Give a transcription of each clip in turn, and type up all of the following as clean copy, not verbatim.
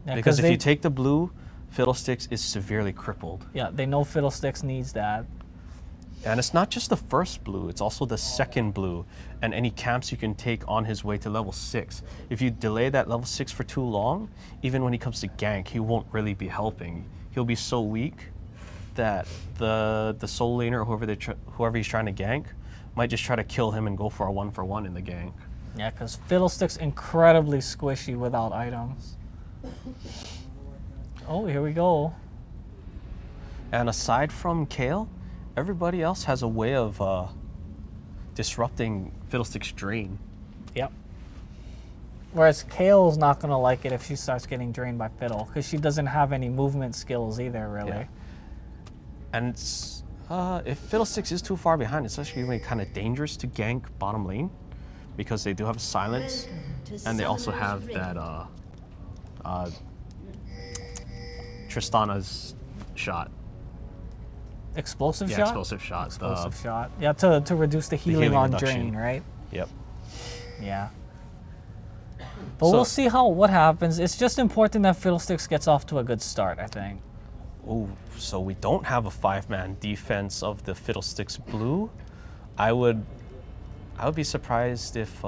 Yeah, because if you take the blue, Fiddlesticks is severely crippled. Yeah, they know Fiddlesticks needs that. And it's not just the first blue, it's also the second blue and any camps you can take on his way to level 6. If you delay that level 6 for too long, even when he comes to gank, he won't really be helping. He'll be so weak that the soul laner or whoever he's trying to gank might just try to kill him and go for a 1-for-1 in the gank. Yeah, because Fiddlestick's incredibly squishy without items. Oh, here we go. And aside from Kale, everybody else has a way of disrupting Fiddlestick's drain. Yep. Whereas Kale's not going to like it if she starts getting drained by Fiddle, because she doesn't have any movement skills either, really. Yeah. And if Fiddlesticks is too far behind, it's actually really kind of dangerous to gank bottom lane, because they do have silence, and they also have that Tristana's shot. Explosive shot? Explosive shot. Explosive shot. Yeah, to reduce the healing on reduction. drain, right? Yep. Yeah. But we'll see what happens. It's just important that Fiddlesticks gets off to a good start, I think. Oh, so we don't have a 5-man defense of the Fiddlesticks blue. I would be surprised if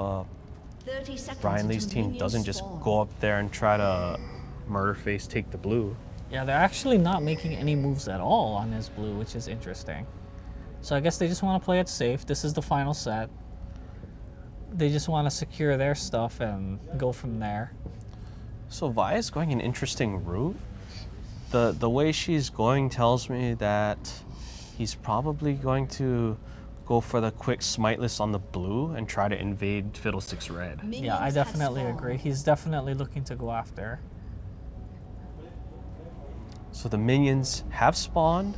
Brian Lee's team doesn't just go up there and try to murder face take the blue. Yeah, they're actually not making any moves at all on this blue, which is interesting. So I guess they just want to play it safe. This is the final set. They just want to secure their stuff and go from there. So Vi is going an interesting route. The way she's going tells me that he's probably going to go for the quick smiteless on the blue and try to invade Fiddlesticks red. Yeah, I definitely agree. He's definitely looking to go after. So the minions have spawned.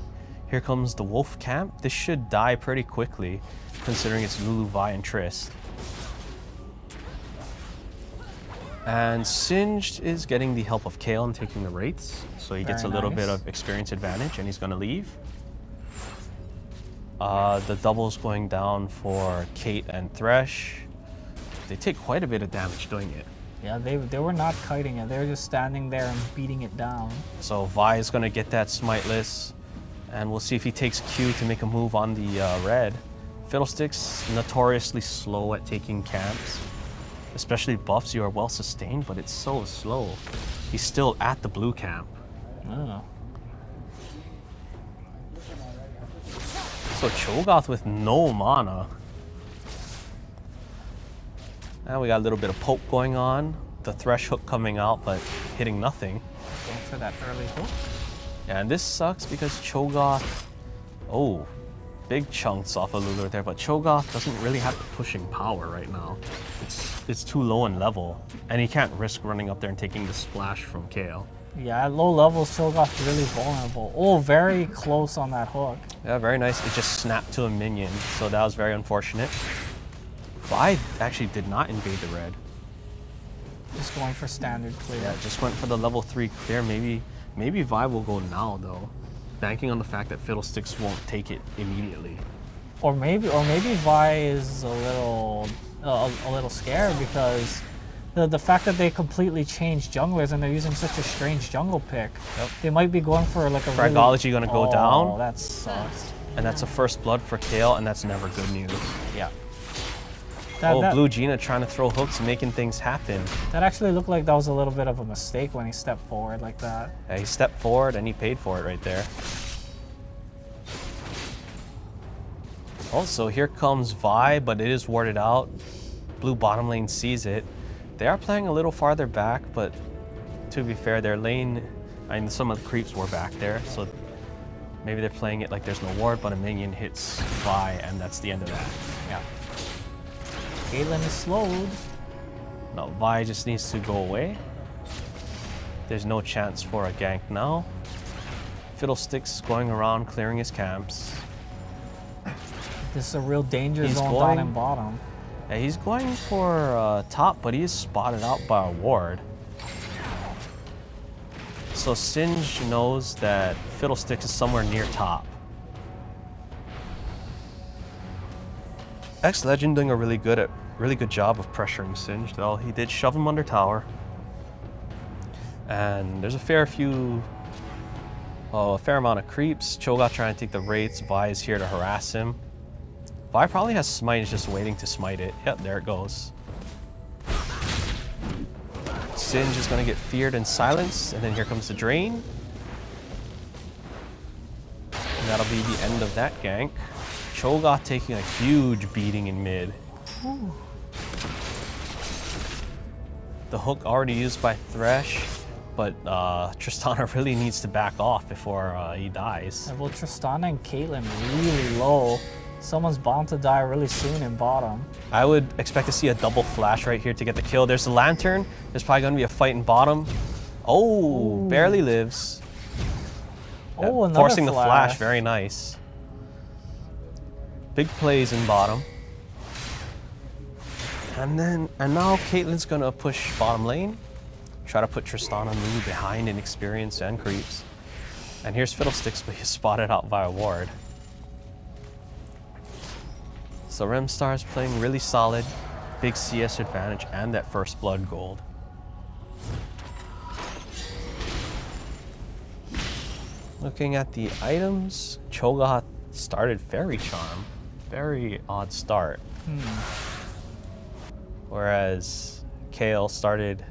Here comes the wolf camp. This should die pretty quickly, considering it's Lulu, Vi, and Trist. And Singed is getting the help of Kale and taking the wraiths, so he gets a little bit of experience advantage, and he's going to leave. The double's going down for Kate and Thresh. They take quite a bit of damage doing it. Yeah, they were not kiting it. They were just standing there and beating it down. So Vi is going to get that smiteless, and we'll see if he takes Q to make a move on the red. Fiddlesticks, notoriously slow at taking camps. Especially buffs, you are well sustained, but it's so slow. He's still at the blue camp. Oh. So Cho'Gath with no mana. Now we got a little bit of poke going on. The Thresh hook coming out, but hitting nothing. Going for that early hook. Yeah, and this sucks because Cho'Gath, oh, big chunks off of Lulu there, but Cho'Gath doesn't really have the pushing power right now. It's too low in level, and he can't risk running up there and taking the splash from Kale. Yeah, at low levels, Cho'Gath's really vulnerable. Oh, very close on that hook. Yeah, very nice. It just snapped to a minion, so that was very unfortunate. Vi actually did not invade the red. Just going for standard clear. Yeah, just went for the level 3 clear. Maybe Vi will go now though, banking on the fact that Fiddlesticks won't take it immediately. Or maybe Vi is a little scared because the fact that they completely changed junglers and they're using such a strange jungle pick. Yep. They might be going for like a Fragology gonna go down. Oh, that sucks. And that's a first blood for Kale, and that's never good news. Yeah. Blue Gina trying to throw hooks, making things happen. That actually looked like that was a little bit of a mistake when he stepped forward like that. Yeah, he stepped forward and he paid for it right there. Also, here comes Vi, but it is warded out. Blue bottom lane sees it. They are playing a little farther back, but to be fair, their lane, I mean, some of the creeps were back there, so maybe they're playing it like there's no ward, but a minion hits Vi, and that's the end of that. Yeah. Caitlyn is slowed. No, Vi just needs to go away. There's no chance for a gank now. Fiddlesticks going around clearing his camps. This is a real danger zone down in bottom. Yeah, he's going for top, but he is spotted out by a ward. So Singed knows that Fiddlesticks is somewhere near top. X-Legend doing a really good job of pressuring Singed, though. He did shove him under tower. And there's a fair amount of creeps. Cho'Gath trying to take the wraiths. Vi is here to harass him. Vi probably has smite, is just waiting to smite it. Yep, there it goes. Singe is gonna get feared and silenced, and then here comes the drain. And that'll be the end of that gank. Cho'Gath taking a huge beating in mid. Ooh. The hook already used by Thresh, but Tristana really needs to back off before he dies. Yeah, well, Tristana and Caitlyn really low. Someone's bound to die really soon in bottom. I would expect to see a double flash right here to get the kill. There's the lantern. There's probably going to be a fight in bottom. Oh, ooh. Barely lives. Oh, another forcing flash. The flash, very nice. Big plays in bottom. And now Caitlyn's going to push bottom lane. Try to put Tristana and Lulu behind in experience and creeps. And here's Fiddlesticks, but he's spotted out by a ward. So Remstar's playing really solid, big CS advantage, and that first blood gold. Looking at the items, Cho'Gath started Fairy Charm. Very odd start. Whereas Kayle started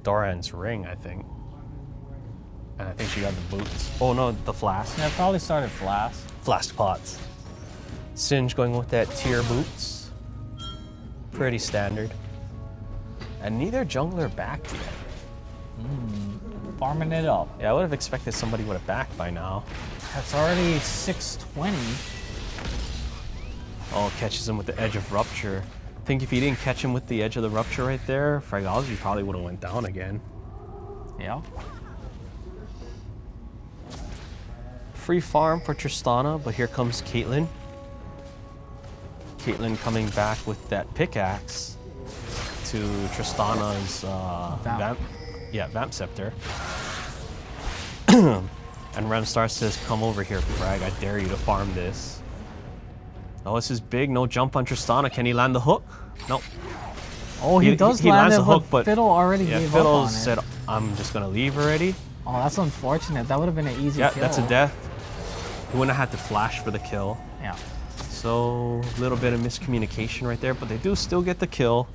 Doran's Ring, I think. And I think she got the boots. Oh no, the flask. Yeah, probably started Flask. Flask pots. Singe going with that tier boots. Pretty standard. And neither jungler backed yet. Farming it up. Yeah, I would have expected somebody would have backed by now. That's already 620. Oh, catches him with the edge of Rupture. I think if he didn't catch him with the edge of the Rupture right there, Fragology probably would have went down again. Yeah. Free farm for Tristana, but here comes Caitlyn. Caitlyn coming back with that pickaxe to Tristana's Vamp Scepter. And Remstar says, come over here, Frag, I dare you to farm this. Oh, this is big, no jump on Tristana. Can he land the hook? Nope. Oh, he does land lands it, the hook, but Fiddle already gave Fiddle up on said, it. I'm just gonna leave already. Oh, that's unfortunate. That would have been an easy kill. Yeah, that's a death. He wouldn't have had to flash for the kill. Yeah. So, a little bit of miscommunication right there, but they do still get the kill.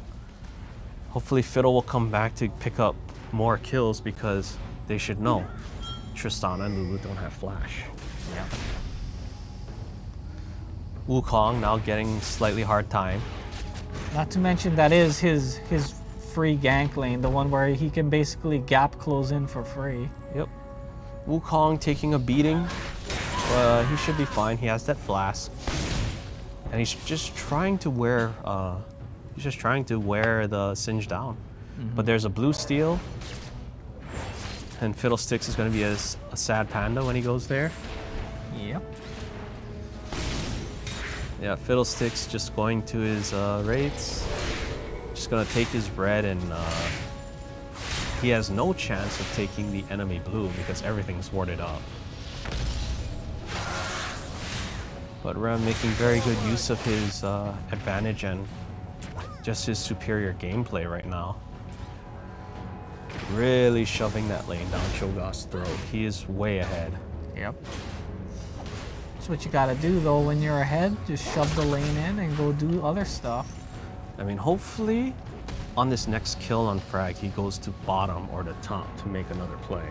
Hopefully Fiddle will come back to pick up more kills because they should know Tristana and Lulu don't have flash. Yeah. Wukong now getting slightly hard time. Not to mention that is his free gank lane, the one where he can basically gap close in for free. Yep. Wukong taking a beating. He should be fine. He has that flask. And he's just trying to wear the Singe down. But there's a blue steal. And Fiddlesticks is going to be a sad panda when he goes there. Yep. Yeah, Fiddlesticks just going to his wraiths. Just going to take his red, and he has no chance of taking the enemy blue because everything's warded up. But Rem making very good use of his advantage and just his superior gameplay right now. Really shoving that lane down Cho'Gath's throat. He is way ahead. Yep. That's what you gotta do though when you're ahead. Just shove the lane in and go do other stuff. I mean, hopefully on this next kill on Frag, he goes to bottom or the top to make another play.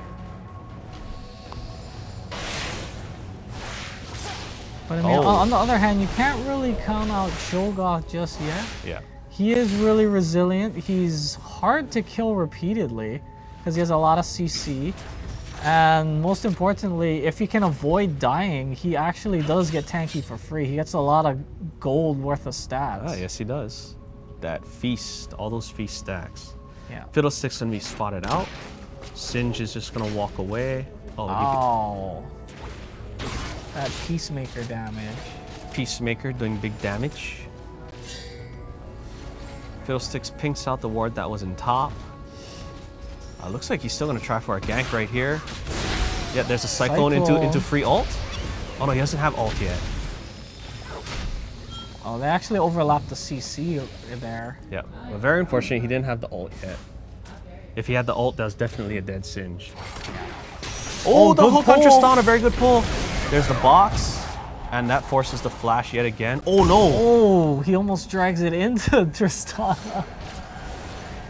But I mean, on the other hand, you can't really count out Cho'Gath just yet. Yeah. He is really resilient. He's hard to kill repeatedly because he has a lot of CC. And most importantly, if he can avoid dying, he actually does get tanky for free. He gets a lot of gold worth of stats. Ah, yes, he does. That feast, all those feast stacks. Yeah. Fiddlestick's gonna be spotted out. Singe is just gonna walk away. Oh. That Peacemaker damage. Peacemaker doing big damage. Fiddlesticks pinks out the ward that was in top. Looks like he's still gonna try for a gank right here. Yeah, there's a cyclone into free ult. Oh no, he doesn't have ult yet. Oh, they actually overlapped the CC there. Yeah, well, very unfortunate he didn't have the ult yet. If he had the ult, that was definitely a dead Singe. Oh, the hook on pull. Tristana, very good pull. There's the box, and that forces the flash yet again. Oh no! Oh, he almost drags it into Tristana.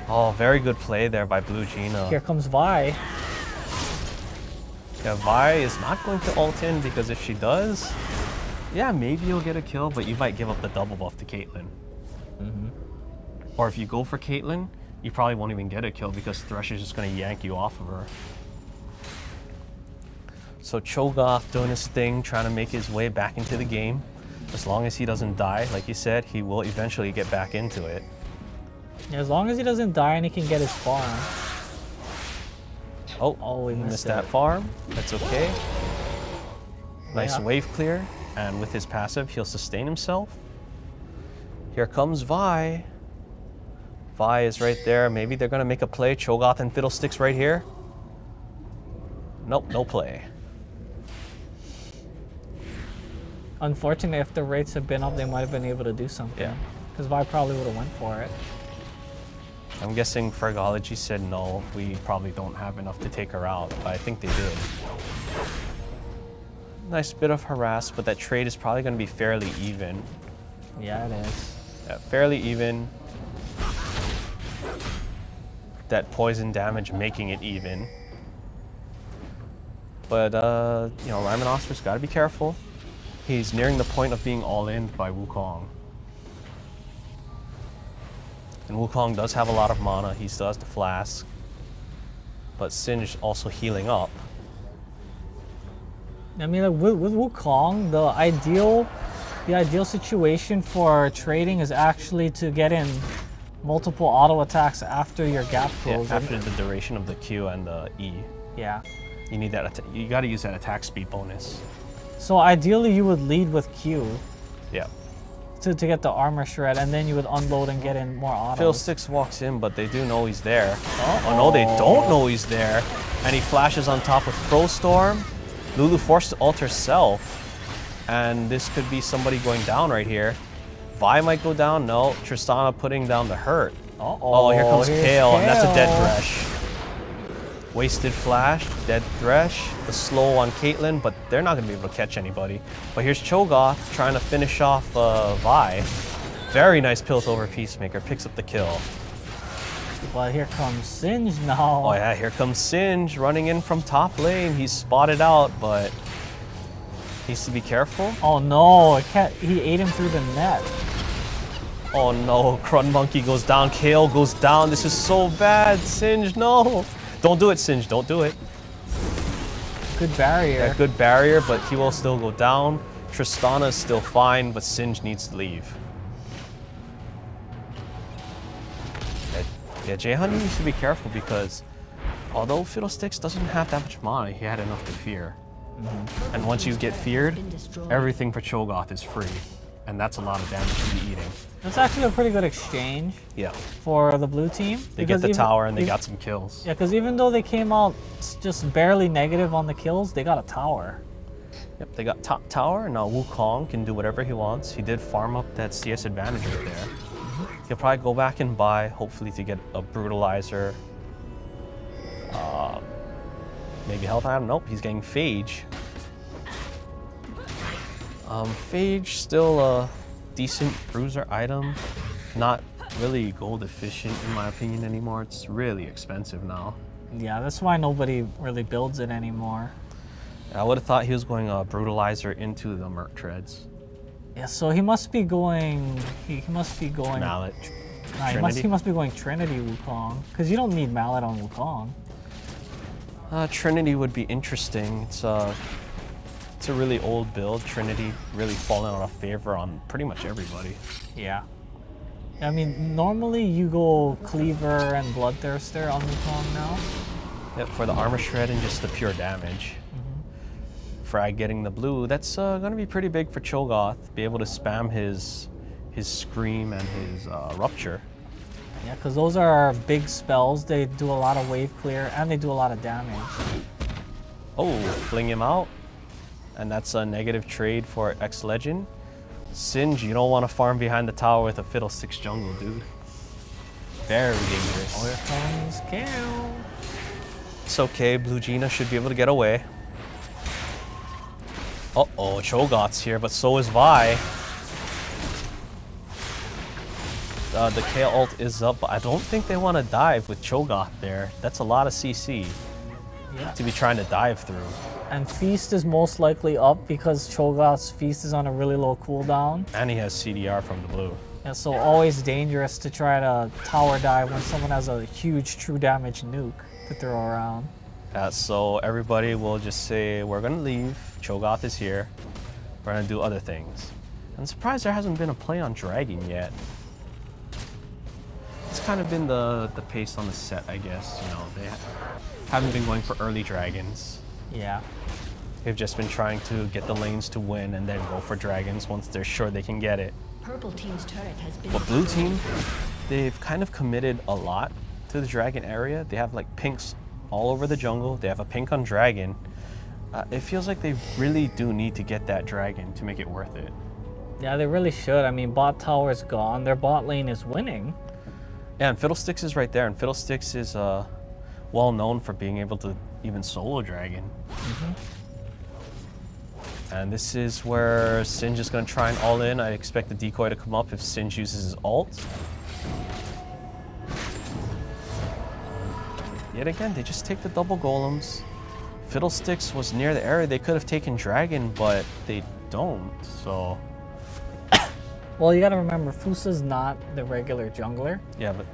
Oh, very good play there by Blue Gina. Here comes Vi. Yeah, Vi is not going to ult in because if she does, yeah, maybe you'll get a kill, but you might give up the double buff to Caitlyn. Or if you go for Caitlyn, you probably won't even get a kill because Thresh is just going to yank you off of her. So Cho'Gath doing his thing, trying to make his way back into the game. As long as he doesn't die, like you said, he will eventually get back into it. Yeah, as long as he doesn't die and he can get his farm. Oh, he missed that farm. That's okay. Nice wave clear. And with his passive, he'll sustain himself. Here comes Vi. Vi is right there. Maybe they're going to make a play. Cho'Gath and Fiddlesticks right here. Nope, no play. Unfortunately, if the rates had been up, they might have been able to do something. Yeah. Because Vi probably would have went for it. I'm guessing Fergology said no, we probably don't have enough to take her out, but I think they did. Nice bit of harass, but that trade is probably going to be fairly even. Yeah, it is. Yeah, fairly even. That poison damage making it even. But, you know, Rhymenoster's got to be careful. He's nearing the point of being all-in by Wukong. And Wukong does have a lot of mana. He still has the flask. But Singe also healing up. I mean, like, with Wukong, the ideal situation for trading is actually to get in multiple auto attacks after your gap close. Yeah, after the duration of the Q and the E. Yeah. You need that. You got to use that attack speed bonus. So ideally, you would lead with Q. Yeah. To get the armor shred, and then you would unload and get in more autos. Fiddlesticks walks in, but they do know he's there. Oh no, they don't know he's there. And he flashes on top with Crowstorm. Lulu forced to ult herself. And this could be somebody going down right here. Vi might go down. No, Tristana putting down the hurt. Oh, here comes Kale, and that's a dead Thresh. Wasted flash, dead Thresh, the slow on Caitlyn, but they're not going to be able to catch anybody. But here's Cho'Gath trying to finish off Vi. Very nice Piltover Peacemaker, picks up the kill. Well, here comes Singe now. Oh yeah, here comes Singe running in from top lane. He's spotted out, but needs to be careful. Oh no, he ate him through the net. Oh no, Crun Monkey goes down, Kale goes down. This is so bad, Singe, no. Don't do it, Singe, don't do it. Good barrier. Yeah, good barrier, but he will still go down. Tristana is still fine, but Singe needs to leave. Yeah, Jaehan needs to be careful because although Fiddlesticks doesn't have that much mana, he had enough to fear. And once you get feared, everything for Cho'Gath is free. And that's a lot of damage to be eating. That's actually a pretty good exchange. Yeah. For the blue team. They get the tower and they got some kills. Yeah, because even though they came out just barely negative on the kills, they got a tower. Yep, they got top tower. Now Wukong can do whatever he wants. He did farm up that CS advantage right there. He'll probably go back and buy, hopefully to get a brutalizer. Maybe health item. Nope, he's getting Phage. Phage still a decent bruiser item. Not really gold efficient in my opinion anymore. It's really expensive now. Yeah, that's why nobody really builds it anymore. I would have thought he was going brutalizer into the Merc Treads. Yeah, so he must be going. He must be going. Mallet. Nah, he must be going Trinity Wukong, because you don't need Mallet on Wukong. Trinity would be interesting. It's a really old build. Trinity really falling out of favor on pretty much everybody. Yeah. I mean, normally you go Cleaver and Bloodthirster on Wukong now. Yep, for the armor shred and just the pure damage. Frag getting the blue. That's gonna be pretty big for Cho'Gath. Be able to spam his Scream and his Rupture. Yeah, because those are big spells. They do a lot of wave clear and they do a lot of damage. Oh, fling him out. And that's a negative trade for X-Legend. Singe, you don't want to farm behind the tower with a Fiddlesticks jungle, dude. Very dangerous. Oh, here comes Kale. It's okay, Blue Gina should be able to get away. Uh-oh, Cho'Gath's here, but so is Vi. The Kale ult is up, but I don't think they want to dive with Cho'Gath there. That's a lot of CC to be trying to dive through. And Feast is most likely up because Cho'Gath's Feast is on a really low cooldown. And he has CDR from the blue. And so always dangerous to try to tower dive when someone has a huge true damage nuke to throw around. So everybody will just say, we're going to leave. Cho'Gath is here. We're going to do other things. I'm surprised there hasn't been a play on Dragon yet. It's kind of been the pace on the set, I guess. You know, they haven't been going for early dragons. Yeah. They've just been trying to get the lanes to win and then go for dragons once they're sure they can get it. Purple team's turret has been. But blue team, they've kind of committed a lot to the dragon area. They have like pinks all over the jungle. They have a pink on dragon. It feels like they really do need to get that dragon to make it worth it. Yeah, they really should. I mean, bot tower's gone. Their bot lane is winning. Yeah, and Fiddlesticks is right there. And Fiddlesticks is well known for being able to even solo dragon. And this is where Singe is going to try and all in. I expect the decoy to come up if Singe uses his ult. Yet again, they just take the double golems. Fiddlesticks was near the area. They could have taken dragon, but they don't, so... Well, you gotta remember, Fusa's not the regular jungler. Yeah, but...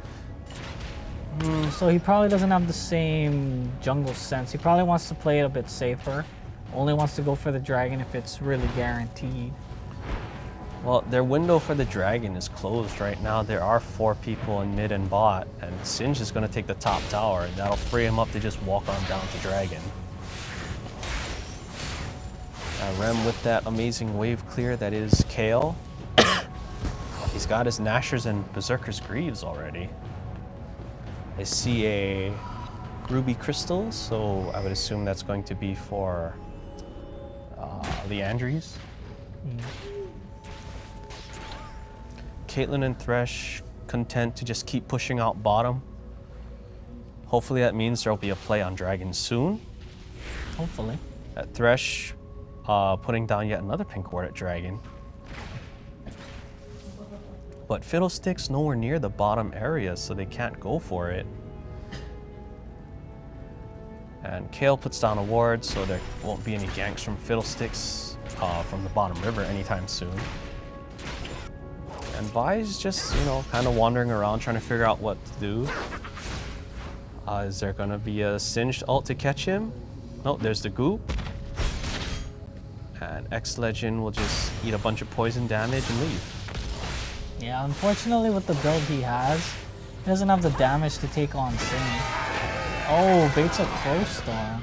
So he probably doesn't have the same jungle sense. He probably wants to play it a bit safer. Only wants to go for the dragon if it's really guaranteed. Well, their window for the dragon is closed right now. There are 4 people in mid and bot, and Singe is going to take the top tower, and that'll free him up to just walk on down to dragon. Rem with that amazing wave clear that is Kale. He's got his Nashers and Berserker's Greaves already. I see a Ruby Crystal, so I would assume that's going to be for Leandries. Caitlyn and Thresh content to just keep pushing out bottom. Hopefully that means there'll be a play on dragon soon. Hopefully. Thresh putting down yet another pink ward at dragon. But Fiddlesticks nowhere near the bottom area, so they can't go for it. And Kale puts down a ward, so there won't be any ganks from Fiddlesticks from the bottom river anytime soon. And Vi's just, you know, kind of wandering around trying to figure out what to do. Is there going to be a Singed ult to catch him? No, there's the goop. And X-Legend will just eat a bunch of poison damage and leave. Yeah, unfortunately with the build he has, he doesn't have the damage to take on Singed. Oh, baits a Crowstorm.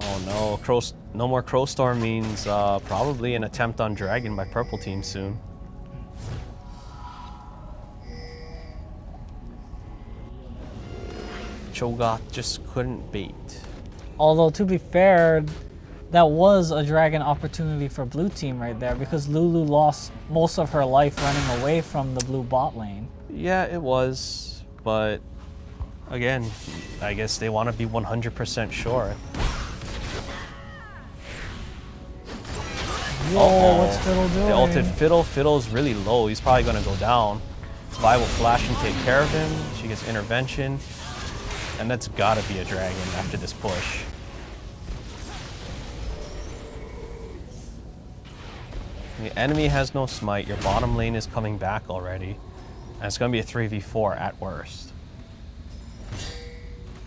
Oh no, no more Crowstorm means probably an attempt on Dragon by purple team soon. Cho'Gath just couldn't bait. Although to be fair, that was a dragon opportunity for blue team right there because Lulu lost most of her life running away from the blue bot lane. Yeah, it was, but again, I guess they want to be 100% sure. Whoa, what's Fiddle doing? They ulted Fiddle. Fiddle's really low. He's probably going to go down. Vi will flash and take care of him. She gets intervention. And that's got to be a dragon after this push. The enemy has no smite. Your bottom lane is coming back already. And it's going to be a 3v4 at worst.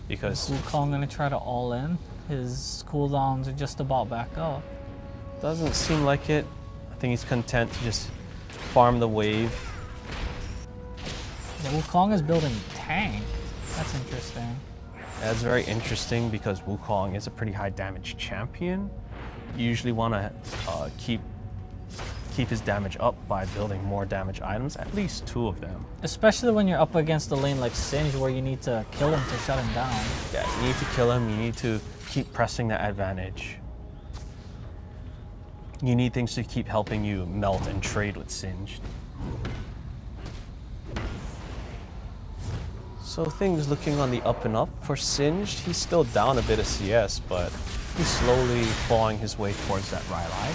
Because Wukong going to try to all in. His cooldowns are just about back up. Doesn't seem like it. I think he's content to just farm the wave. Yeah, Wukong is building tank. That's interesting. That's very interesting because Wukong is a pretty high damage champion. You usually want to keep his damage up by building more damage items, at least 2 of them. Especially when you're up against a lane like Singe where you need to kill him to shut him down. Yeah, you need to kill him. You need to keep pressing that advantage. You need things to keep helping you melt and trade with Singed. So things looking on the up and up for Singed. He's still down a bit of CS, but he's slowly clawing his way towards that Rylai.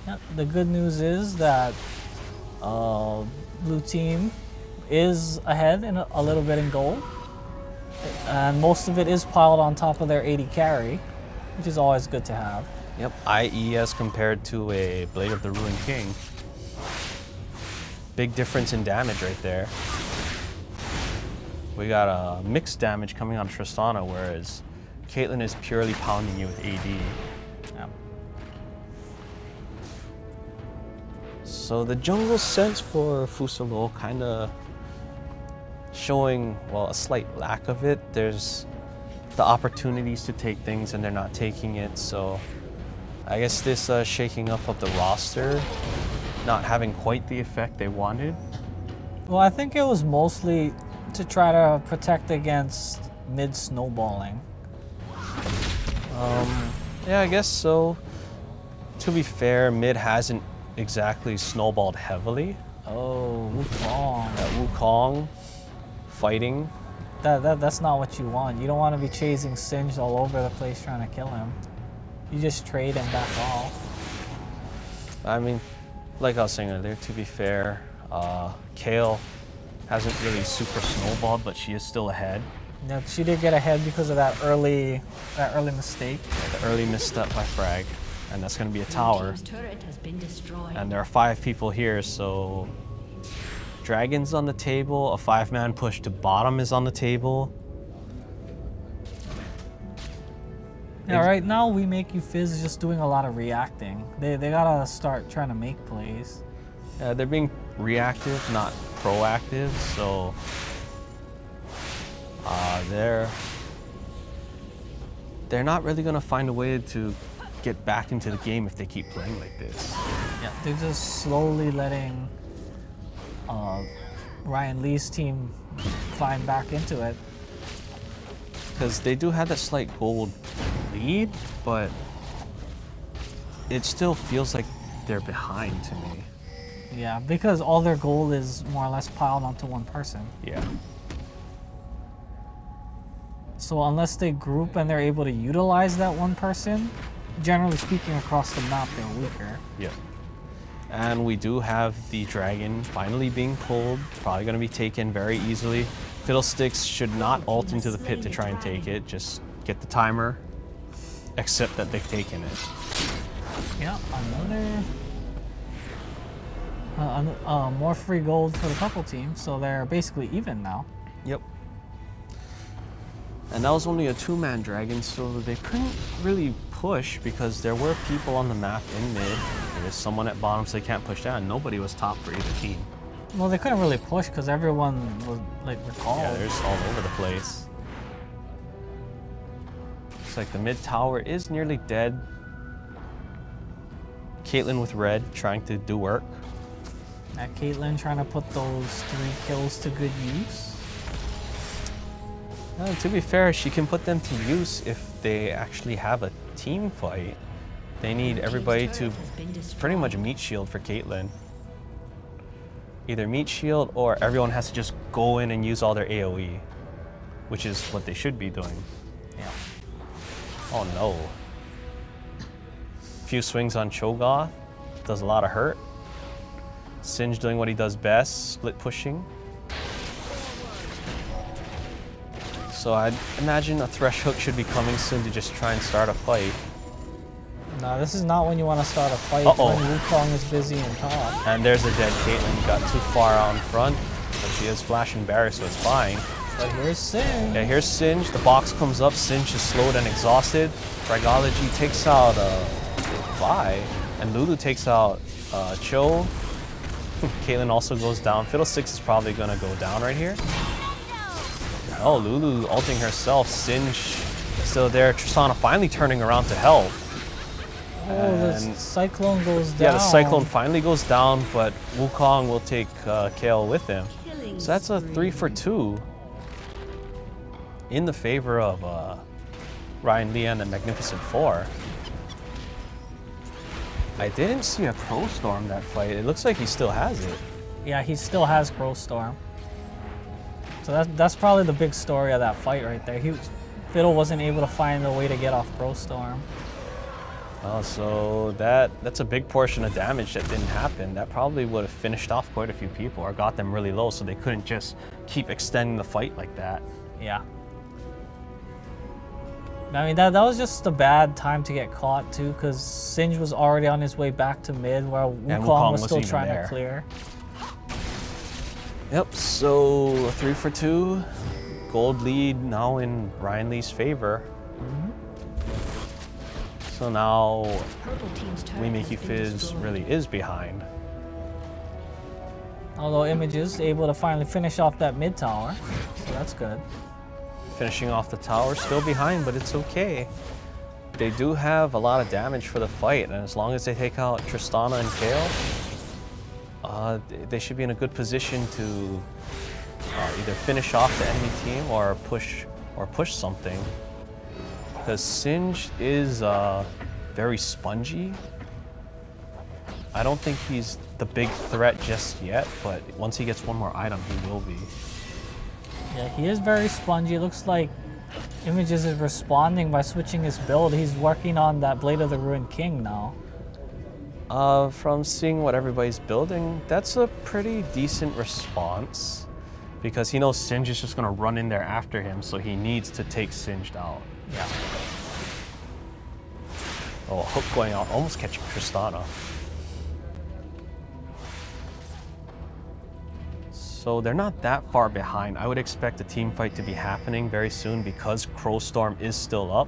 Yep. The good news is that blue team is ahead in a little bit in gold, and most of it is piled on top of their 80 carry, which is always good to have. Yep, IE as compared to a Blade of the Ruined King. Big difference in damage right there. We got a mixed damage coming on Tristana, whereas Caitlyn is purely pounding you with AD. Yeah. So the jungle sense for Fusalo kind of showing, well, a slight lack of it. There's the opportunities to take things and they're not taking it. So I guess this shaking up of the roster, not having quite the effect they wanted. Well, I think it was mostly to try to protect against mid snowballing. Yeah, I guess so. To be fair, mid hasn't exactly snowballed heavily. Oh, Wukong. Wukong fighting. That's not what you want. You don't want to be chasing Singed all over the place trying to kill him. You just trade and back off. I mean, like I was saying earlier, to be fair, Kale hasn't really super snowballed, but she is still ahead. Yeah, she did get ahead because of that early mistake. The early misstep by Frag, and that's going to be a tower. Team's turret has been destroyed. And there are 5 people here, so Dragon's on the table, a 5-man push to bottom is on the table. Yeah, right now we make you Fizz just doing a lot of reacting. They gotta start trying to make plays. Yeah, they're being reactive, not proactive, so they're not really gonna find a way to get back into the game if they keep playing like this. Yeah, they're just slowly letting Ryan Lee's team climb back into it. Because they do have that slight gold lead, but it still feels like they're behind to me. Yeah, because all their gold is more or less piled onto one person. Yeah. So unless they group and they're able to utilize that one person, generally speaking across the map, they're weaker. Yeah. And we do have the dragon finally being pulled, probably going to be taken very easily. Fiddlesticks should not ult into the pit to try and take it, just get the timer, accept that they've taken it. Yeah, another more free gold for the purple team, so they're basically even now. Yep. And that was only a 2-man dragon, so they couldn't really push because there were people on the map in mid. There's someone at bottom, so they can't push down. Nobody was top for either team. Well, they couldn't really push because everyone was like recalled. Yeah, they're just all over the place. Looks like the mid tower is nearly dead. Caitlyn with red trying to do work. Caitlyn trying to put those 3 kills to good use. To be fair, she can put them to use if they actually have a team fight. They need everybody to pretty much meat shield for Caitlyn. Either meat shield or everyone has to just go in and use all their AoE, which is what they should be doing. Yeah. Oh no. Few swings on Cho'Gath, does a lot of hurt. Singe doing what he does best, split pushing. So I'd imagine a Thresh hook should be coming soon to just try and start a fight. No, this is not when you want to start a fight. Uh-oh. When Wukong is busy in top. And there's a dead Caitlyn, got too far out in front, but she is flashing barrier, so it's fine. But here's Singe. Yeah, here's Singe, the box comes up, Singe is slowed and exhausted. Fragology takes out Vi, and Lulu takes out Cho. Caitlyn also goes down. Fiddlesticks is probably gonna go down right here. Oh, Lulu ulting herself. Singe still there. Tristana finally turning around to help. Oh, the Cyclone goes down. Yeah, the Cyclone finally goes down, but Wukong will take Kale with him. So that's a 3 for 2 in the favor of Ryan Lee and the Magnificent Four. I didn't see a Crow Storm that fight. It looks like he still has it. Yeah, he still has Crow Storm. So that's probably the big story of that fight right there. Fiddle wasn't able to find a way to get off Crowstorm. So that's a big portion of damage that didn't happen. That probably would have finished off quite a few people or got them really low, so they couldn't just keep extending the fight like that. Yeah. I mean, that was just a bad time to get caught too, because Singe was already on his way back to mid, while Wukong was still trying to clear. Yep, so 3 for 2. Gold lead now in Ryan Lee's favor. So now WMYF Fizz really is behind. Although Image is able to finally finish off that mid tower, so that's good. Finishing off the tower, still behind, but it's okay. They do have a lot of damage for the fight, and as long as they take out Tristana and Kale, they should be in a good position to either finish off the enemy team or push something. Because Singe is very spongy. I don't think he's the big threat just yet, but once he gets one more item, he will be. Yeah, he is very spongy. It looks like Images is responding by switching his build. He's working on that Blade of the Ruined King now. From seeing what everybody's building, that's a pretty decent response because he knows Singe is just going to run in there after him, so he needs to take Singed out. Yeah. Oh, a hook going out, almost catching Tristana. So they're not that far behind. I would expect a team fight to be happening very soon because Crowstorm is still up.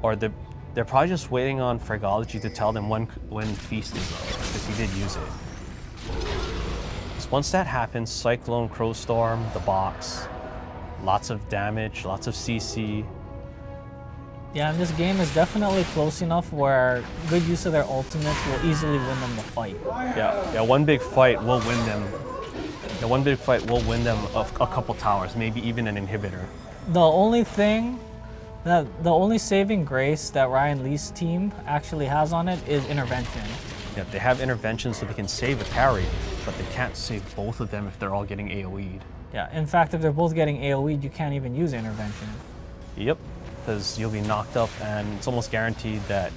Or they're probably just waiting on Fragology to tell them when Feast is up, because he did use it. So once that happens, Cyclone, Crowstorm, the box, lots of damage, lots of CC. Yeah, and this game is definitely close enough where good use of their ultimates will easily win them the fight. Yeah, one big fight will win them. Yeah, one big fight will win them a couple towers, maybe even an inhibitor. The only saving grace that Ryan Lee's team actually has on it is intervention. Yeah, they have intervention so they can save a carry, but they can't save both of them if they're all getting AoE'd. Yeah, in fact, if they're both getting AoE'd, you can't even use intervention. Yep, because you'll be knocked up, and it's almost guaranteed that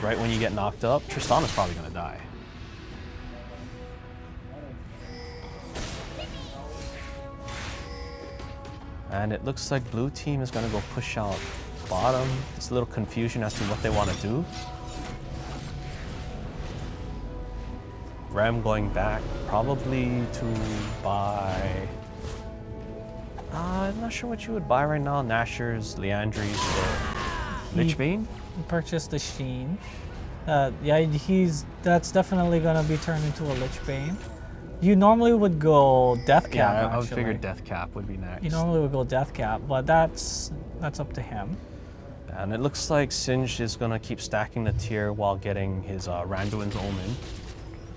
right when you get knocked up, Tristana's probably going to die. And it looks like blue team is going to go push out bottom. There's a little confusion as to what they want to do. Rem going back, probably to buy... I'm not sure what you would buy right now. Nashor's, Leandry's, or Lichbane? He purchased the Sheen. Yeah, that's definitely going to be turned into a Lichbane. You normally would go Death Cap, Yeah, I would figure Death Cap would be next. You normally would go Death Cap, but that's up to him. And it looks like Singe is going to keep stacking the tier while getting his Randuin's Omen.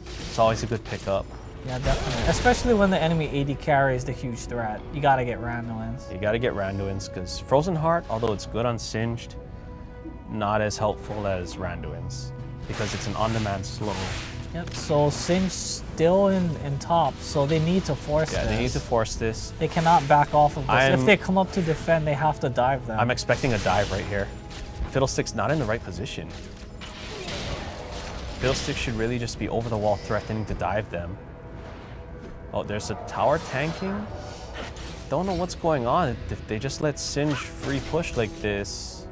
It's always a good pickup. Yeah, definitely. Especially when the enemy AD carry is the huge threat. You gotta get Randuin's. You gotta get Randuin's, because Frozen Heart, although it's good on Singed, not as helpful as Randuin's, because it's an on-demand slow. Yep, so Singe still in top, so they need to force this. Yeah, they need to force this. They cannot back off of this. If they come up to defend, they have to dive them. I'm expecting a dive right here. Fiddlestick's not in the right position. Fiddlestick should really just be over the wall threatening to dive them. Oh, there's a tower tanking. Don't know what's going on. If they just let Singe free push like this,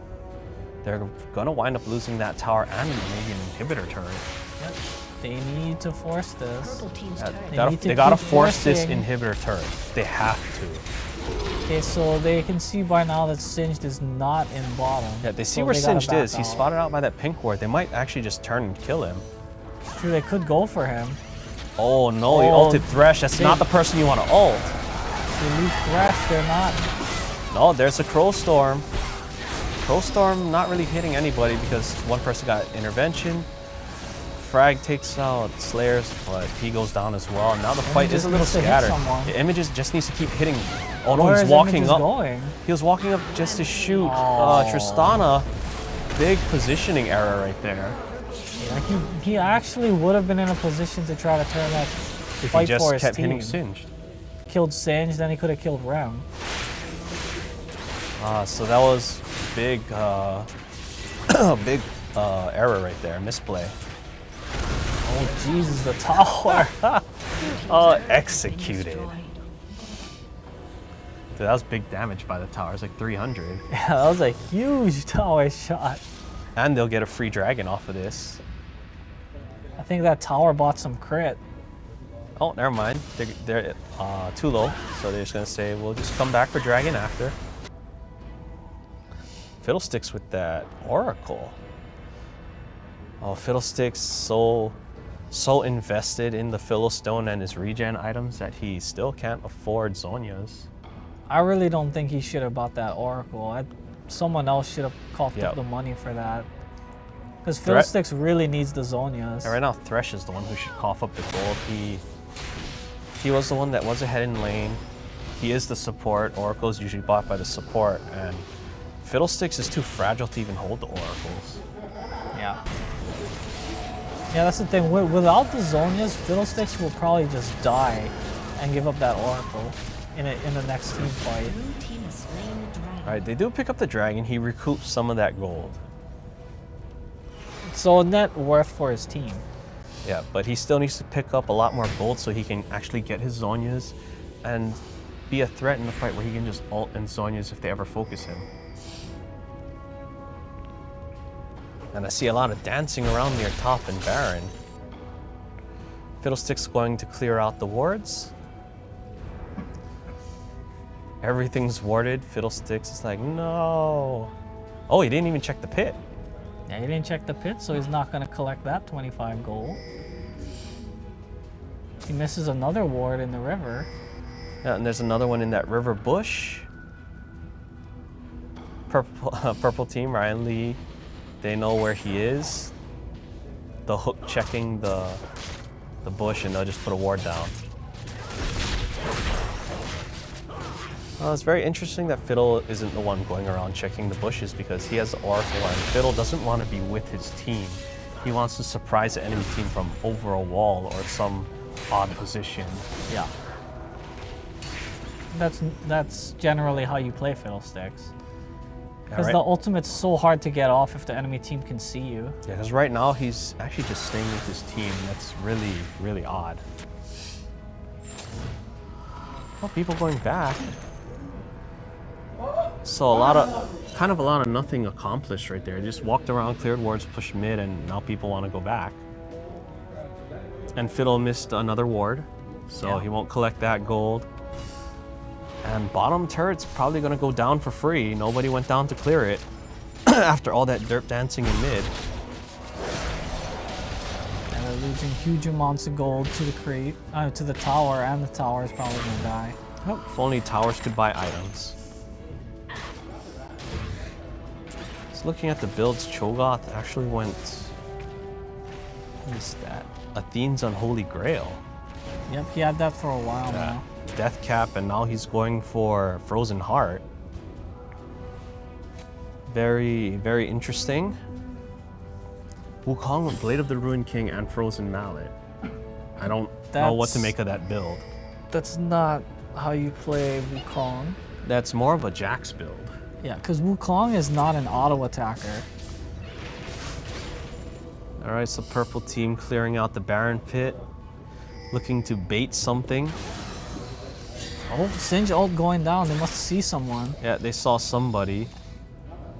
they're gonna wind up losing that tower and maybe an inhibitor turret. Yep. They need to force this. They gotta force this inhibitor turret. They have to. Okay, so they can see by now that Singed is not in bottom. Yeah, they see where Singed is. He's spotted out by that pink ward. They might actually just turn and kill him. It's true, they could go for him. Oh no, he ulted Thresh. That's not the person you want to ult. They leave Thresh, they're not. No, there's a Crowstorm. Crowstorm not really hitting anybody because one person got intervention. Frag takes out Slayers, but he goes down as well. Now the fight is a little scattered. The Images just needs to keep hitting. Oh no, he's walking up. He was walking up just to shoot Tristana. Big positioning error right there. Yeah, he actually would have been in a position to try to turn that fight for his team. If he just kept hitting Singed. killed Singe, then he could have killed Rem. So that was big, big error right there, misplay. Oh Jesus, the tower! Oh, executed. Dude, that was big damage by the tower. It's like 300. Yeah, that was a huge tower shot. And they'll get a free dragon off of this. I think that tower bought some crit. Oh, never mind. They're too low, so they're just gonna say, we'll just come back for dragon after. Fiddlesticks with that Oracle. Oh, Fiddlesticks so invested in the Philistone and his regen items that he still can't afford Zhonya's. I really don't think he should have bought that Oracle. Someone else should have coughed up the money for that. Because Fiddlesticks really needs the Zhonya's. And right now, Thresh is the one who should cough up the gold. He was the one that was ahead in lane. He is the support. Oracle is usually bought by the support, and Fiddlesticks is too fragile to even hold the Oracles. Yeah. Yeah, that's the thing. Without the Zhonya's, Fiddlesticks will probably just die and give up that Oracle in the next team fight. Alright, they do pick up the dragon. He recoups some of that gold. So net worth for his team. Yeah, but he still needs to pick up a lot more gold so he can actually get his Zhonya's and be a threat in the fight where he can just ult and Zhonya's if they ever focus him. And I see a lot of dancing around near top and Baron. Fiddlestick's going to clear out the wards. Everything's warded. Fiddlesticks is like, no. Oh, he didn't even check the pit. Yeah, he didn't check the pit, so he's not going to collect that 25 gold. He misses another ward in the river. Yeah, and there's another one in that river bush. Purple team, Ryan Lee, they know where he is. The hook checking the bush, and they'll just put a ward down. It's very interesting that Fiddle isn't the one going around checking the bushes because he has the Oracle, and Fiddle doesn't want to be with his team. He wants to surprise the enemy team from over a wall or some odd position. Yeah. That's generally how you play Fiddlesticks. Because the ultimate's so hard to get off if the enemy team can see you. Yeah, because right now he's actually just staying with his team. That's really, really odd. Oh, people going back. So a lot of nothing accomplished right there. Just walked around, cleared wards, pushed mid, and now people want to go back. And Fiddle missed another ward, so he won't collect that gold. And bottom turret's probably going to go down for free. Nobody went down to clear it after all that derp dancing in mid. And they're losing huge amounts of gold to the crate, to the tower, and the tower is probably going to die. Oh, if only towers could buy items. Looking at the builds, Cho'Gath actually went, what is that? Athene's Unholy Grail. Yep, he had that for a while now. Death Cap, and now he's going for Frozen Heart. Very, very interesting. Wukong with Blade of the Ruined King and Frozen Mallet. I don't know what to make of that build. That's not how you play Wukong. That's more of a Jax build. Yeah, because Wukong is not an auto attacker. Alright, so purple team clearing out the Baron pit. Looking to bait something. Oh, Singe ult going down. They must see someone. Yeah, they saw somebody.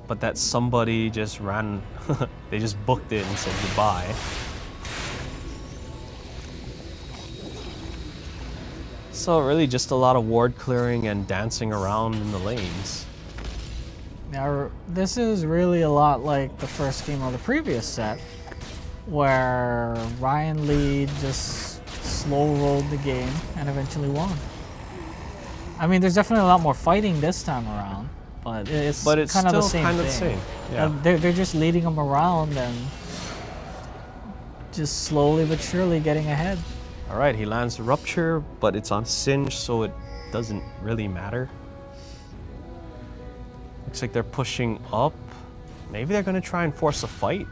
But that somebody just ran. They just booked it and said goodbye. So really just a lot of ward clearing and dancing around in the lanes. Now, this is really a lot like the first game of the previous set, where Ryan Lee just slow-rolled the game and eventually won. I mean, there's definitely a lot more fighting this time around, but it's kind of the same thing. Yeah. They're just leading them around and just slowly but surely getting ahead. All right, he lands Rupture, but it's on Singe, so it doesn't really matter. Looks like they're pushing up. Maybe they're going to try and force a fight.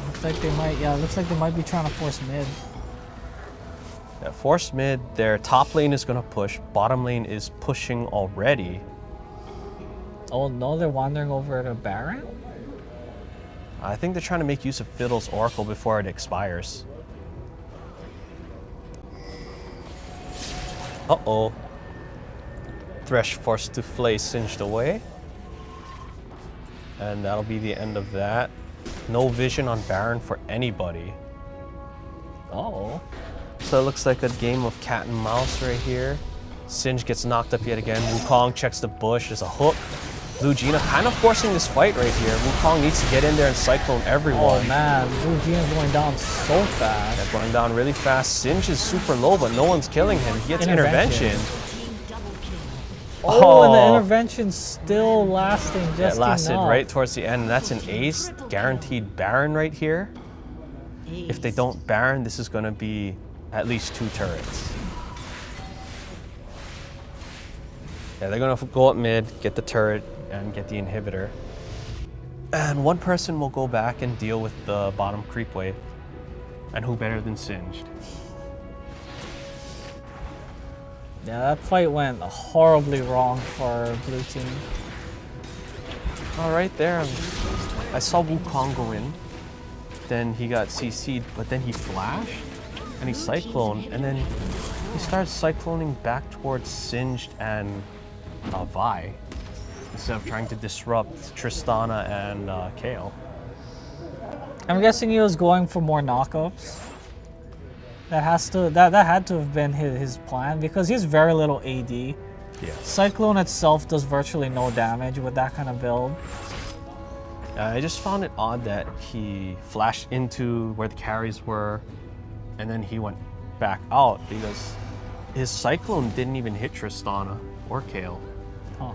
Looks like they might, yeah, looks like they might be trying to force mid. Yeah, force mid, their top lane is going to push, bottom lane is pushing already. Oh no, they're wandering over to Baron? I think they're trying to make use of Fiddle's Oracle before it expires. Uh-oh. Thresh forced to flay singed away. And that'll be the end of that. No vision on Baron for anybody. Uh-oh. So it looks like a game of cat and mouse right here. Singed gets knocked up yet again. Wukong checks the bush. There's a hook. Blue Gina kind of forcing this fight right here. Wukong needs to get in there and cyclone everyone. Oh man, Blue Gina's going down so fast. They're going down really fast. Singed is super low, but no one's killing him. He gets intervention. Oh, and the intervention's still lasting just It lasted enough. right towards the end. That's an ace. Guaranteed Baron right here. If they don't Baron, this is going to be at least 2 turrets. Yeah, they're going to go up mid, get the turret, and get the inhibitor. And one person will go back and deal with the bottom creep wave. And who better than Singed? Yeah, that fight went horribly wrong for Blue Team. All right there. I saw Wukong go in. Then he got CC'd, but then he flashed and he cycloned, and then he started cycloning back towards Singed and Vi instead of trying to disrupt Tristana and Kayle. I'm guessing he was going for more knockups. That had to have been his plan because he's very little AD. Yeah. Cyclone itself does virtually no damage with that kind of build. I just found it odd that he flashed into where the carries were and then he went back out because his Cyclone didn't even hit Tristana or Kayle. Huh.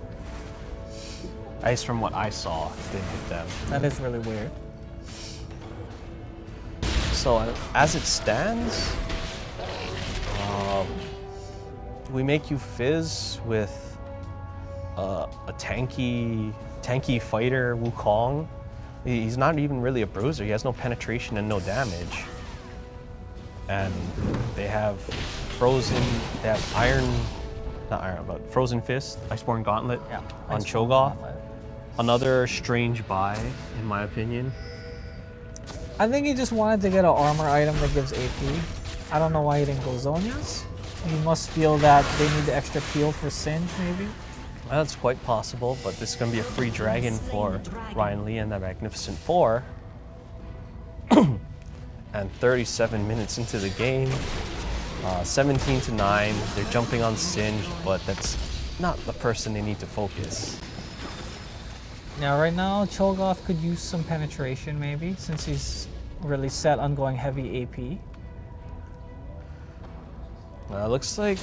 At least from what I saw, it didn't hit them. That is really weird. So as it stands, we make you Fizz with a tanky fighter, Wukong. He's not even really a bruiser. He has no penetration and no damage. And they have Frozen Fist, Iceborne Gauntlet on Cho'Gath. Another strange buy, in my opinion. I think he just wanted to get an armor item that gives AP. I don't know why he didn't go Zhonya's. He must feel that they need the extra peel for Singe, maybe? That's quite possible, but this is going to be a free dragon for Ryan Lee and the Magnificent Four. And 37 minutes into the game, 17-9. They're jumping on Singe, but that's not the person they need to focus. Yeah, right now Cho'Gath could use some penetration maybe, since he's really set on going heavy AP. Looks like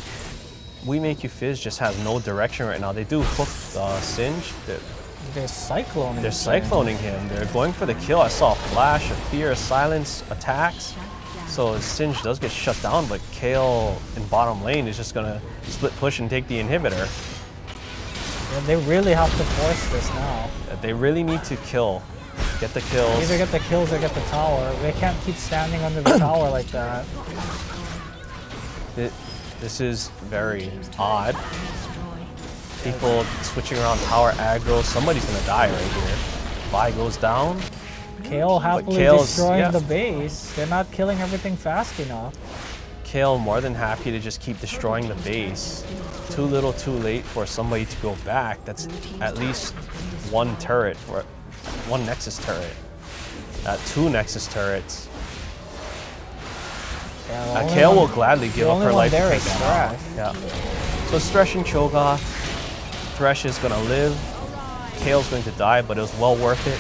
We Make You Fizz just has no direction right now. They do hook Singe. They're cycloning. They're cycloning him. They're going for the kill. I saw a flash, a fear, a silence, attacks. So Singe does get shut down, but Kayle in bottom lane is just gonna split push and take the inhibitor. Yeah, they really have to force this now. They really need to kill. Get the kills. Either get the kills or get the tower. They can't keep standing under the tower like that. This is very odd. People switching around tower aggro. Somebody's gonna die right here. Vi goes down. Kayle happily destroying the base. They're not killing everything fast enough. Kayle more than happy to just keep destroying the base. Too little, too late for somebody to go back. That's at least one turret, for one Nexus turret. 2 Nexus turrets. Yeah, Kayle will gladly give up her life to there take is that out. Yeah. So it's Thresh and Cho'Gath. Thresh is gonna live. Kayle's going to die, but it was well worth it.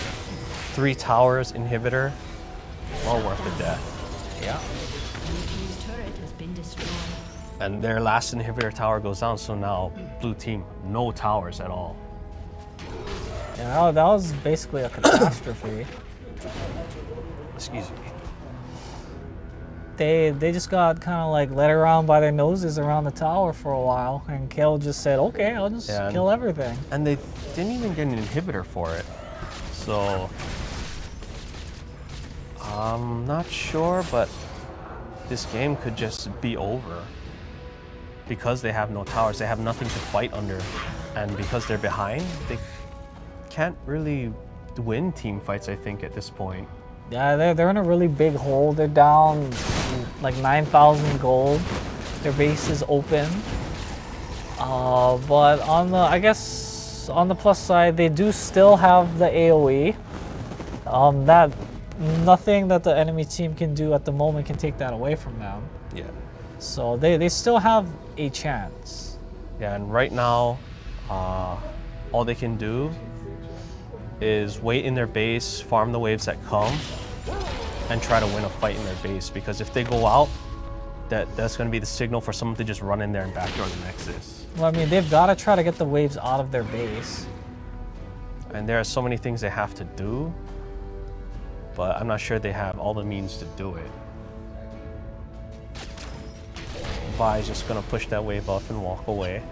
3 towers, inhibitor. Well worth the death. Yeah. And their last inhibitor tower goes down, so now blue team, no towers at all. Yeah, that was basically a catastrophe. Excuse me. They just got kind of like led around by their noses around the tower for a while, and Kayle just said, okay, I'll just kill everything. And they didn't even get an inhibitor for it. So, I'm not sure, but this game could just be over. Because they have no towers, they have nothing to fight under. And because they're behind, they can't really win team fights, I think, at this point. Yeah, they're in a really big hole. They're down like 9,000 gold. Their base is open. But on the, I guess, on the plus side, they do still have the AoE. That nothing that the enemy team can do at the moment can take that away from them. Yeah. So they still have a chance. Yeah, and right now, all they can do is wait in their base, farm the waves that come, and try to win a fight in their base. Because if they go out, that's going to be the signal for someone to just run in there and backdoor the Nexus. Well, I mean, they've got to try to get the waves out of their base. And there are so many things they have to do, but I'm not sure they have all the means to do it. Vi's just going to push that wave up and walk away.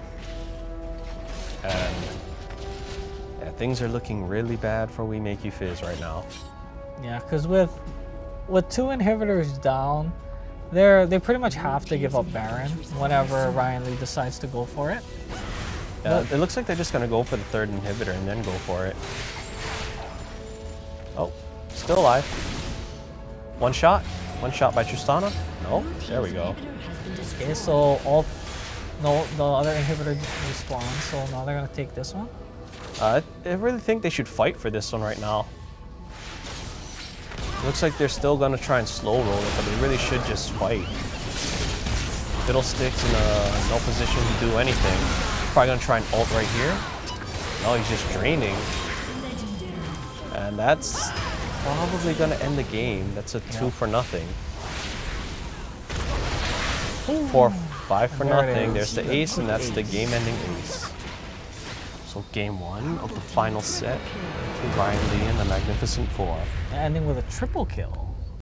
And yeah, things are looking really bad for We Make You Fizz right now. Yeah, because with 2 inhibitors down, they pretty much have to give up Baron whenever Ryan Lee decides to go for it. It looks like they're just going to go for the 3rd inhibitor and then go for it. Oh, still alive. One shot by Tristana. No, there we go. Okay, so the other inhibitor respawned, so now they're gonna take this one. I really think they should fight for this one right now. Looks like they're still gonna try and slow roll it, but they really should just fight. Fiddlestick's in no position to do anything. Probably gonna try and ult right here. No, he's just draining. And that's probably gonna end the game. That's a 2 for nothing. 4, 5 for nothing. There's the ace, and that's the game-ending ace. So game 1 of the final set to Ryan Lee and the Magnificent Four. Ending with a triple kill.